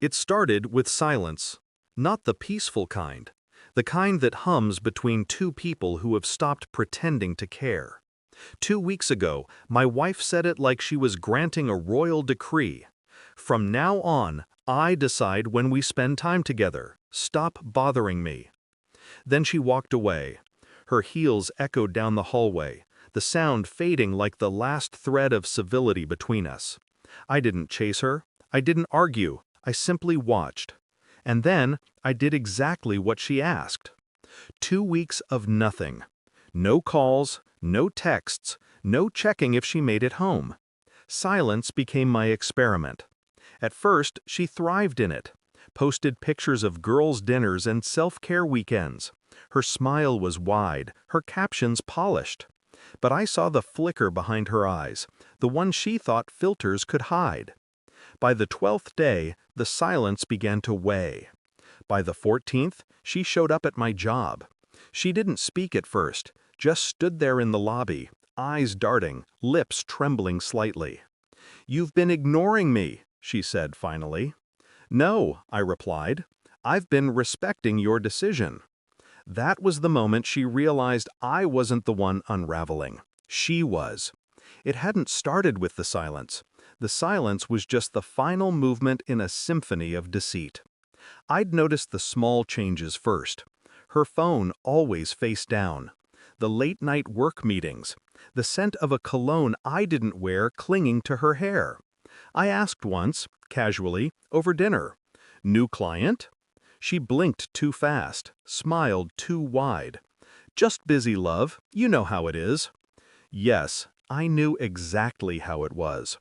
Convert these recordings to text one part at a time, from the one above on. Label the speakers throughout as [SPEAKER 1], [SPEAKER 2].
[SPEAKER 1] It started with silence. Not the peaceful kind. The kind that hums between two people who have stopped pretending to care. 2 weeks ago, my wife said it like she was granting a royal decree. From now on, I decide when we spend time together. Stop bothering me. Then she walked away. Her heels echoed down the hallway, the sound fading like the last thread of civility between us. I didn't chase her. I didn't argue. I simply watched. And then I did exactly what she asked. 2 weeks of nothing. No calls, no texts, no checking if she made it home. Silence became my experiment. At first, she thrived in it. Posted pictures of girls' dinners and self-care weekends. Her smile was wide, her captions polished. But I saw the flicker behind her eyes, the one she thought filters could hide. By the 12th day, the silence began to weigh. By the 14th, she showed up at my job. She didn't speak at first, just stood there in the lobby, eyes darting, lips trembling slightly. "You've been ignoring me," she said finally. "No," I replied. "I've been respecting your decision." That was the moment she realized I wasn't the one unraveling. She was. It hadn't started with the silence. The silence was just the final movement in a symphony of deceit. I'd noticed the small changes first. Her phone always face down. The late-night work meetings. The scent of a cologne I didn't wear clinging to her hair. I asked once, casually, over dinner, "New client?" She blinked too fast, smiled too wide. "Just busy, love. You know how it is." Yes, I knew exactly how it was.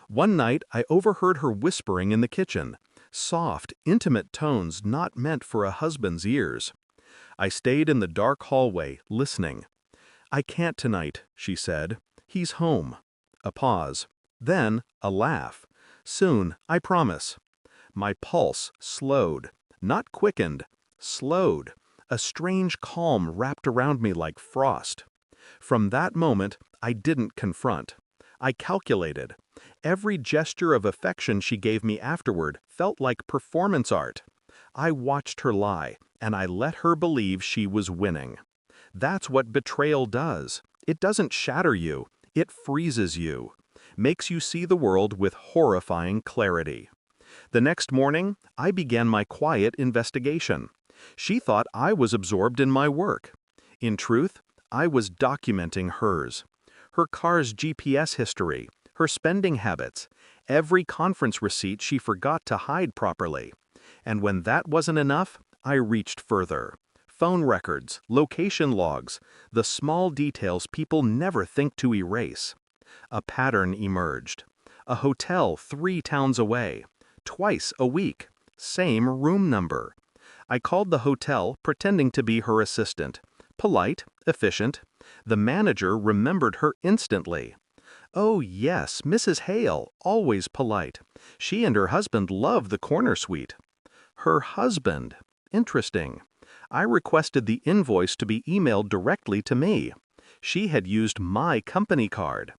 [SPEAKER 1] One night, I overheard her whispering in the kitchen. Soft, intimate tones not meant for a husband's ears. I stayed in the dark hallway, listening. "I can't tonight," she said. "He's home." A pause. Then, a laugh. "Soon, I promise." My pulse slowed. Not quickened. Slowed. A strange calm wrapped around me like frost. From that moment, I didn't confront. I calculated. Every gesture of affection she gave me afterward felt like performance art. I watched her lie, and I let her believe she was winning. That's what betrayal does. It doesn't shatter you. It freezes you. Makes you see the world with horrifying clarity. The next morning, I began my quiet investigation. She thought I was absorbed in my work. In truth, I was documenting hers. Her car's GPS history, her spending habits, every conference receipt she forgot to hide properly. And when that wasn't enough, I reached further. Phone records, location logs, the small details people never think to erase. A pattern emerged. A hotel 3 towns away. Twice a week. Same room number. I called the hotel, pretending to be her assistant. Polite, efficient. The manager remembered her instantly. Oh yes, Mrs. Hale, always polite. She and her husband love the corner suite. Her husband. Interesting. I requested the invoice to be emailed directly to me. She had used my company card.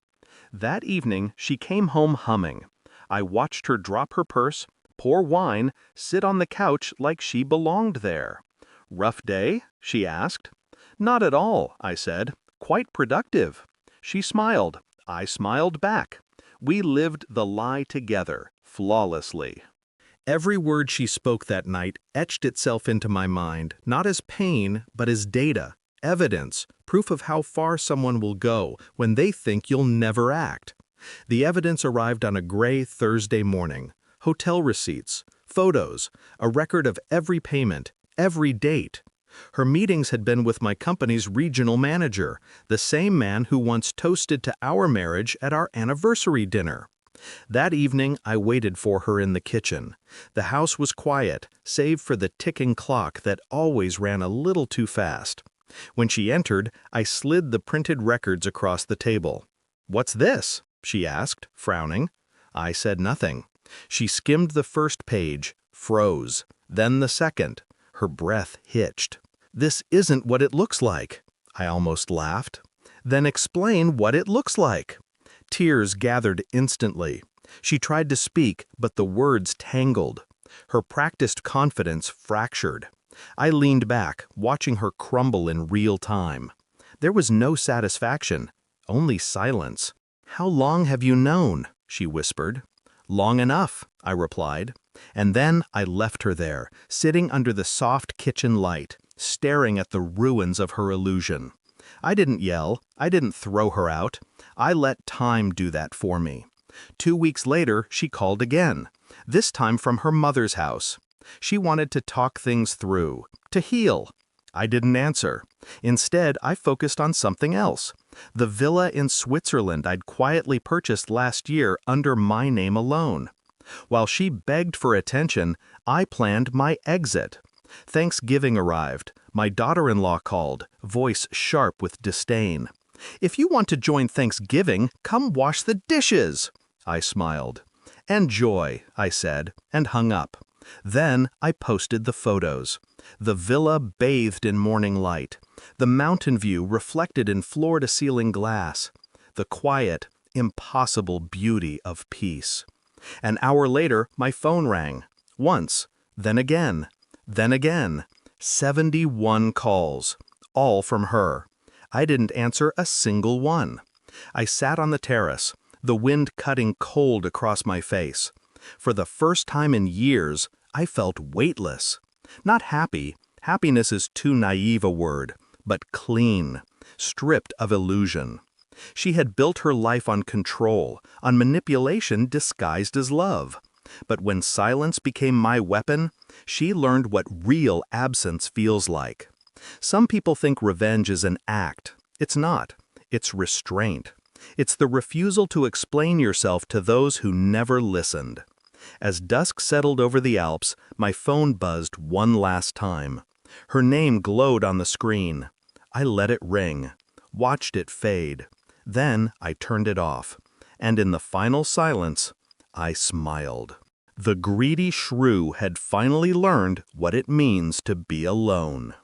[SPEAKER 1] That evening, she came home humming. I watched her drop her purse, pour wine, sit on the couch like she belonged there. "Rough day?" she asked. "Not at all," I said. "Quite productive." She smiled. I smiled back. We lived the lie together, flawlessly. Every word she spoke that night etched itself into my mind, not as pain, but as data, evidence, proof of how far someone will go when they think you'll never act. The evidence arrived on a gray Thursday morning. Hotel receipts, photos, a record of every payment, every date. Her meetings had been with my company's regional manager, the same man who once toasted to our marriage at our anniversary dinner. That evening, I waited for her in the kitchen. The house was quiet, save for the ticking clock that always ran a little too fast. When she entered, I slid the printed records across the table. "What's this?" she asked, frowning. I said nothing. She skimmed the first page, froze, then the second. Her breath hitched. "This isn't what it looks like." I almost laughed. "Then explain what it looks like." Tears gathered instantly. She tried to speak, but the words tangled. Her practiced confidence fractured. I leaned back, watching her crumble in real time. There was no satisfaction, only silence. "How long have you known?" she whispered. "Long enough," I replied. And then I left her there, sitting under the soft kitchen light, staring at the ruins of her illusion. I didn't yell, I didn't throw her out. I let time do that for me. 2 weeks later, she called again, this time from her mother's house. She wanted to talk things through, to heal. I didn't answer. Instead, I focused on something else. The villa in Switzerland I'd quietly purchased last year under my name alone. While she begged for attention, I planned my exit. Thanksgiving arrived. My daughter-in-law called, voice sharp with disdain. "If you want to join Thanksgiving, come wash the dishes." I smiled. "Enjoy," I said, and hung up. Then I posted the photos. The villa bathed in morning light. The mountain view reflected in floor-to-ceiling glass. The quiet, impossible beauty of peace. An hour later, my phone rang. Once, then again, then again. 71 calls, all from her. I didn't answer a single one. I sat on the terrace, the wind cutting cold across my face. For the first time in years, I felt weightless. Not happy, happiness is too naive a word, but clean, stripped of illusion. She had built her life on control, on manipulation disguised as love. But when silence became my weapon, she learned what real absence feels like. Some people think revenge is an act. It's not. It's restraint. It's the refusal to explain yourself to those who never listened. As dusk settled over the Alps, my phone buzzed one last time. Her name glowed on the screen. I let it ring, watched it fade. Then I turned it off, and in the final silence, I smiled. The greedy shrew had finally learned what it means to be alone.